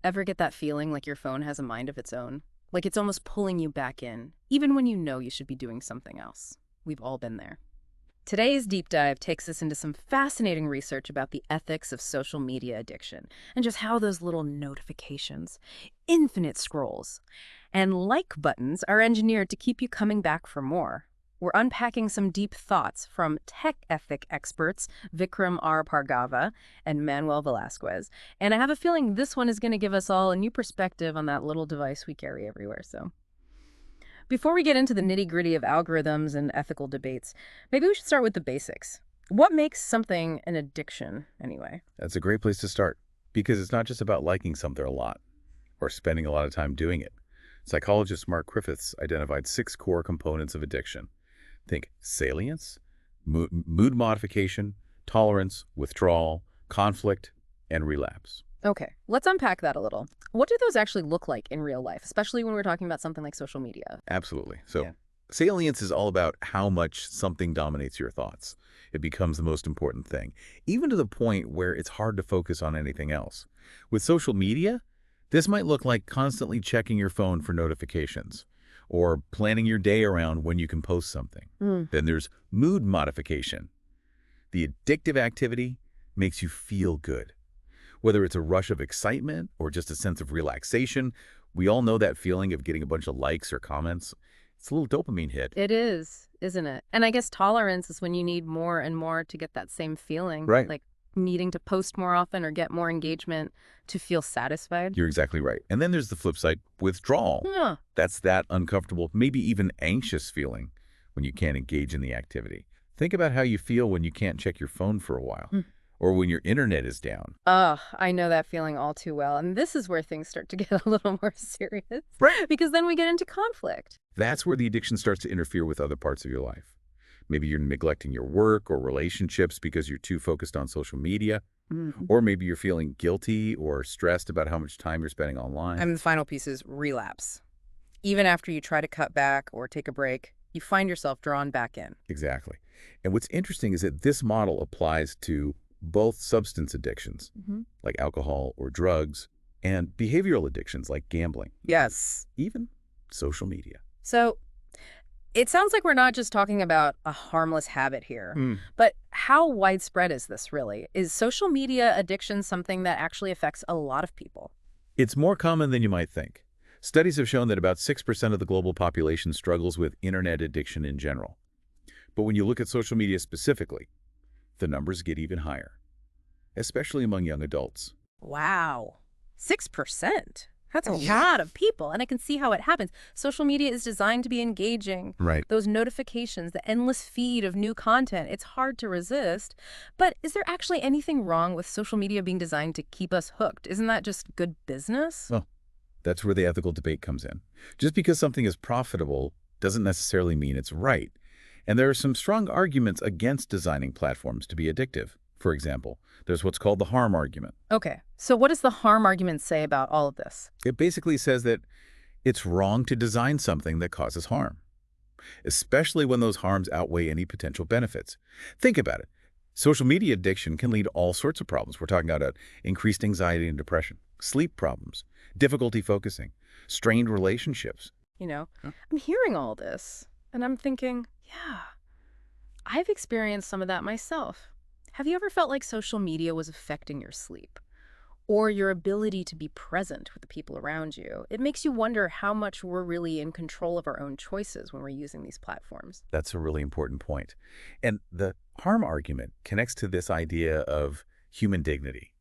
Ever get that feeling like your phone has a mind of its own? Like it's almost pulling you back in, even when you know you should be doing something else. We've all been there. Today's deep dive takes us into some fascinating research about the ethics of social media addiction and just how those little notifications, infinite scrolls, and like buttons are engineered to keep you coming back for more. We're unpacking some deep thoughts from tech ethic experts Vikram R. Pargava and Manuel Velasquez. And I have a feeling this one is going to give us all a new perspective on that little device we carry everywhere. So before we get into the nitty-gritty of algorithms and ethical debates, maybe we should start with the basics. What makes something an addiction, anyway? That's a great place to start because it's not just about liking something a lot or spending a lot of time doing it. Psychologist Mark Griffiths identified 6 core components of addiction. Think salience, mood modification, tolerance, withdrawal, conflict, and relapse. Okay, let's unpack that a little. What do those actually look like in real life, especially when we're talking about something like social media? Absolutely. So Yeah. salience is all about how much something dominates your thoughts. It becomes the most important thing, even to the point where it's hard to focus on anything else. With social media, this might look like constantly checking your phone for notifications or planning your day around when you can post something. Then there's mood modification. The addictive activity makes you feel good. Whether it's a rush of excitement or just a sense of relaxation, we all know that feeling of getting a bunch of likes or comments. It's a little dopamine hit. It is, isn't it? And I guess tolerance is when you need more and more to get that same feeling. Right. Like needing to post more often or get more engagement to feel satisfied. You're exactly right. And then there's the flip side, withdrawal. Yeah. That's that uncomfortable, maybe even anxious feeling when you can't engage in the activity. Think about how you feel when you can't check your phone for a while or when your internet is down. I know that feeling all too well. And this is where things start to get a little more serious. Right. Because then we get into conflict. That's where the addiction starts to interfere with other parts of your life. Maybe you're neglecting your work or relationships because you're too focused on social media. Or maybe you're feeling guilty or stressed about how much time you're spending online. And the final piece is relapse. Even after you try to cut back or take a break, you find yourself drawn back in. Exactly. And what's interesting is that this model applies to both substance addictions, like alcohol or drugs, and behavioral addictions like gambling, Yes. even social media. So it sounds like we're not just talking about a harmless habit here, but how widespread is this really? Is social media addiction something that actually affects a lot of people? It's more common than you might think. Studies have shown that about 6% of the global population struggles with internet addiction in general. But when you look at social media specifically, the numbers get even higher, especially among young adults. Wow. 6%? That's a lot of people, and I can see how it happens. Social media is designed to be engaging. Right. Those notifications, the endless feed of new content, it's hard to resist. But is there actually anything wrong with social media being designed to keep us hooked? Isn't that just good business? Well, that's where the ethical debate comes in. Just because something is profitable doesn't necessarily mean it's right. And there are some strong arguments against designing platforms to be addictive. For example, there's what's called the harm argument. Okay, so what does the harm argument say about all of this? It basically says that it's wrong to design something that causes harm, especially when those harms outweigh any potential benefits. Think about it. Social media addiction can lead to all sorts of problems. We're talking about increased anxiety and depression, sleep problems, difficulty focusing, strained relationships. I'm hearing all this, and I'm thinking, yeah, I've experienced some of that myself. Have you ever felt like social media was affecting your sleep or your ability to be present with the people around you? It makes you wonder how much we're really in control of our own choices when we're using these platforms. That's a really important point. And the harm argument connects to this idea of human dignity.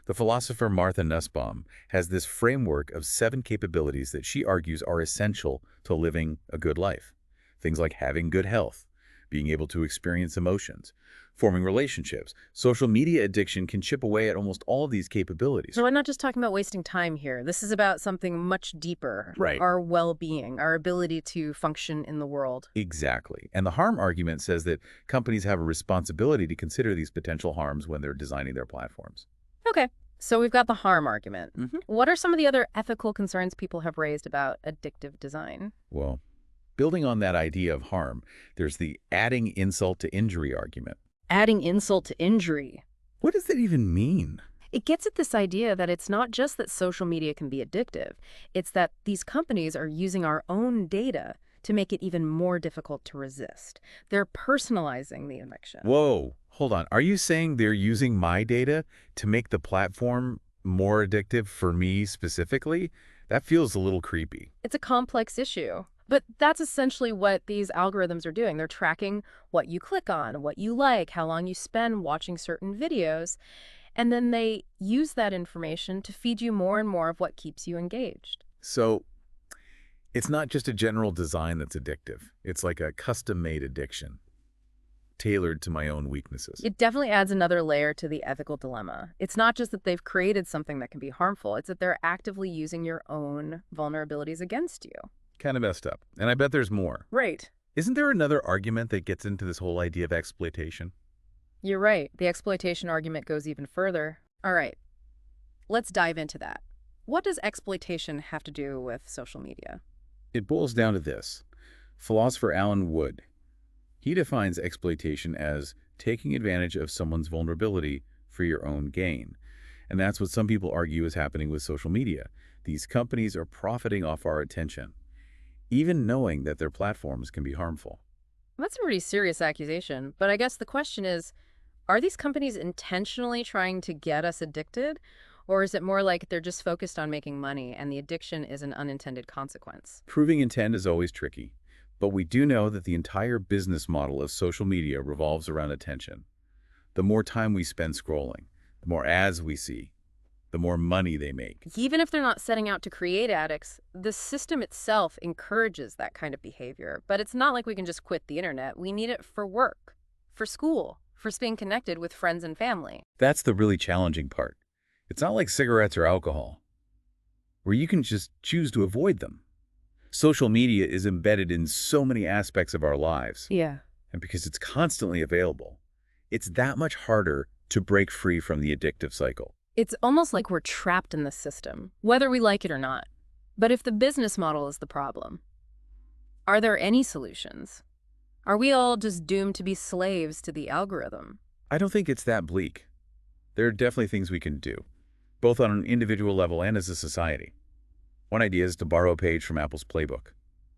The philosopher Martha Nussbaum has this framework of 7 capabilities that she argues are essential to living a good life. Things like having good health, being able to experience emotions, forming relationships. Social media addiction can chip away at almost all of these capabilities. So we're not just talking about wasting time here. This is about something much deeper. Right. Our well-being, our ability to function in the world. Exactly. And the harm argument says that companies have a responsibility to consider these potential harms when they're designing their platforms. Okay, so we've got the harm argument. What are some of the other ethical concerns people have raised about addictive design? Well, building on that idea of harm, there's the adding insult to injury argument. Adding insult to injury. What does that even mean? It gets at this idea that it's not just that social media can be addictive, it's that these companies are using our own data to make it even more difficult to resist. They're personalizing the addiction. Whoa, hold on. Are you saying they're using my data to make the platform more addictive for me specifically? That feels a little creepy. It's a complex issue. But that's essentially what these algorithms are doing. They're tracking what you click on, what you like, how long you spend watching certain videos, and then they use that information to feed you more and more of what keeps you engaged. So it's not just a general design that's addictive. It's like a custom-made addiction, tailored to my own weaknesses. It definitely adds another layer to the ethical dilemma. It's not just that they've created something that can be harmful, it's that they're actively using your own vulnerabilities against you. Kind of messed up. And I bet there's more. Right. Isn't there another argument that gets into this whole idea of exploitation? You're right. The exploitation argument goes even further. All right, let's dive into that. What does exploitation have to do with social media? It boils down to this. Philosopher Alan Wood, he defines exploitation as taking advantage of someone's vulnerability for your own gain. And that's what some people argue is happening with social media. These companies are profiting off our attention, even knowing that their platforms can be harmful. That's a pretty serious accusation, but I guess the question is, are these companies intentionally trying to get us addicted? Or is it more like they're just focused on making money and the addiction is an unintended consequence? Proving intent is always tricky, but we do know that the entire business model of social media revolves around attention. The more time we spend scrolling, the more ads we see, the more money they make. Even if they're not setting out to create addicts, the system itself encourages that kind of behavior. But it's not like we can just quit the internet. We need it for work, for school, for staying connected with friends and family. That's the really challenging part. It's not like cigarettes or alcohol, where you can just choose to avoid them. Social media is embedded in so many aspects of our lives. Yeah. And because it's constantly available, it's that much harder to break free from the addictive cycle. It's almost like we're trapped in the system, whether we like it or not. But if the business model is the problem, are there any solutions? Are we all just doomed to be slaves to the algorithm? I don't think it's that bleak. There are definitely things we can do, both on an individual level and as a society. One idea is to borrow a page from Apple's playbook.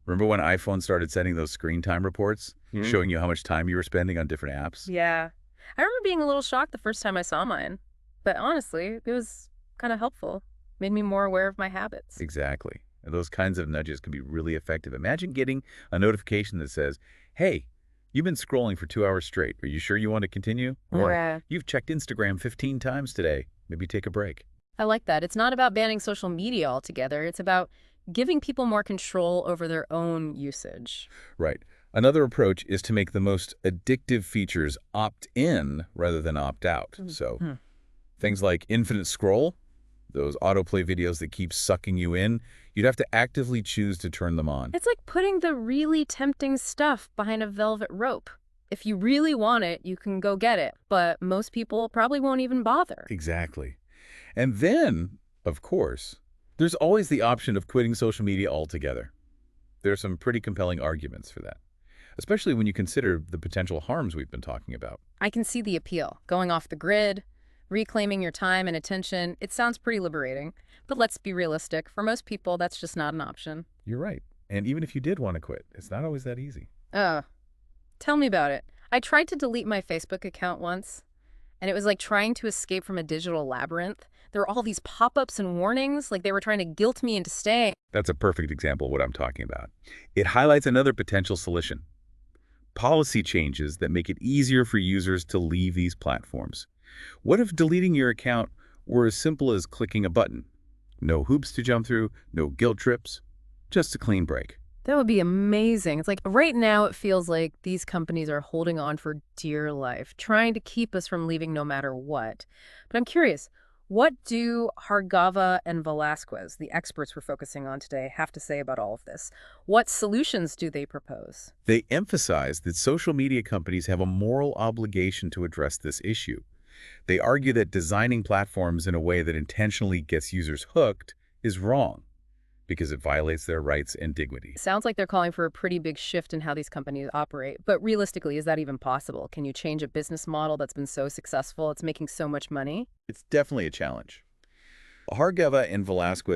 Remember when iPhone started sending those screen time reports, showing you how much time you were spending on different apps? Yeah. I remember being a little shocked the first time I saw mine. But honestly, it was kind of helpful. Made me more aware of my habits. Exactly. And those kinds of nudges can be really effective. Imagine getting a notification that says, hey, you've been scrolling for 2 hours straight. Are you sure you want to continue? Or Yeah. you've checked Instagram 15 times today. Maybe take a break. I like that. It's not about banning social media altogether. It's about giving people more control over their own usage. Right. Another approach is to make the most addictive features opt-in rather than opt-out. So things like infinite scroll, those autoplay videos that keep sucking you in, you'd have to actively choose to turn them on. It's like putting the really tempting stuff behind a velvet rope. If you really want it, you can go get it. But most people probably won't even bother. Exactly. And then, of course, there's always the option of quitting social media altogether. There are some pretty compelling arguments for that, especially when you consider the potential harms we've been talking about. I can see the appeal. Going off the grid, reclaiming your time and attention, it sounds pretty liberating. But let's be realistic. For most people, that's just not an option. You're right. And even if you did want to quit, it's not always that easy. Tell me about it. I tried to delete my Facebook account once, and it was like trying to escape from a digital labyrinth. There were all these pop-ups and warnings, like they were trying to guilt me into staying. That's a perfect example of what I'm talking about. It highlights another potential solution: policy changes that make it easier for users to leave these platforms. What if deleting your account were as simple as clicking a button? No hoops to jump through, no guilt trips, just a clean break. That would be amazing. It's like right now it feels like these companies are holding on for dear life, trying to keep us from leaving no matter what. But I'm curious, what do Hargava and Velasquez, the experts we're focusing on today, have to say about all of this? What solutions do they propose? They emphasize that social media companies have a moral obligation to address this issue. They argue that designing platforms in a way that intentionally gets users hooked is wrong. because it violates their rights and dignity. Sounds like they're calling for a pretty big shift in how these companies operate. But realistically, is that even possible? Can you change a business model that's been so successful, it's making so much money? It's definitely a challenge. Hargeva and Velasquez